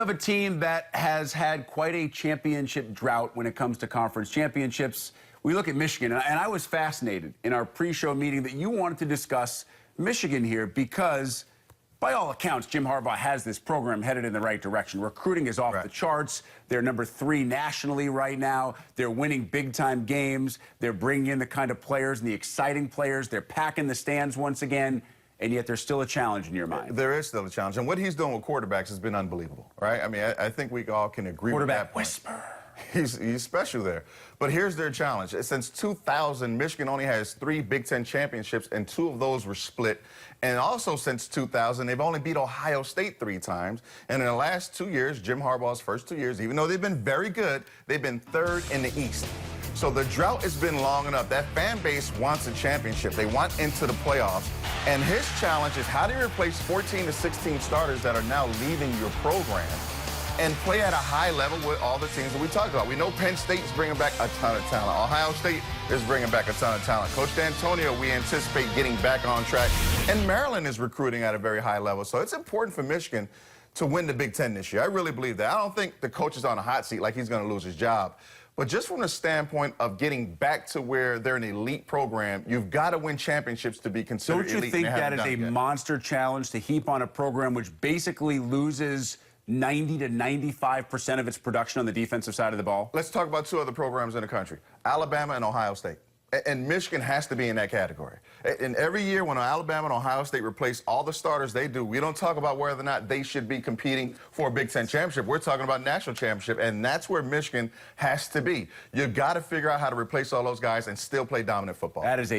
Of a team that has had quite a championship drought when it comes to conference championships. We look at Michigan, and I was fascinated in our pre-show meeting that you wanted to discuss Michigan here because, by all accounts, Jim Harbaugh has this program headed in the right direction. Recruiting is off the charts. They're number 3 nationally right now. They're winning big-time games. They're bringing in the kind of players and the exciting players. They're packing the stands once again. And yet there's still a challenge in your mind. There is still a challenge. And what he's doing with quarterbacks has been unbelievable, right? I mean, I think we all can agree with that. Quarterback whisper. He's special there. But here's their challenge. Since 2000, Michigan only has 3 Big Ten championships, and 2 of those were split. And also since 2000, they've only beat Ohio State 3 times. And in the last 2 years, Jim Harbaugh's first 2 years, even though they've been very good, they've been 3rd in the East. So the drought has been long enough. That fan base wants a championship. They want into the playoffs. And his challenge is how do you replace 14 to 16 starters that are now leaving your program and play at a high level with all the teams that we talked about. We know Penn State is bringing back a ton of talent. Ohio State is bringing back a ton of talent. Coach D'Antonio, we anticipate getting back on track. And Maryland is recruiting at a very high level. So it's important for Michigan to win the Big Ten this year. I really believe that. I don't think the coach is on a hot seat like he's going to lose his job. But just from the standpoint of getting back to where they're an elite program, you've got to win championships to be considered elite. Don't you think that is a monster challenge to heap on a program which basically loses 90 to 95% of its production on the defensive side of the ball? Let's talk about 2 other programs in the country, Alabama and Ohio State. And Michigan has to be in that category. And every year when Alabama and Ohio State replace all the starters they do, we don't talk about whether or not they should be competing for a Big Ten championship. We're talking about national championship, and that's where Michigan has to be. You've got to figure out how to replace all those guys and still play dominant football. That is a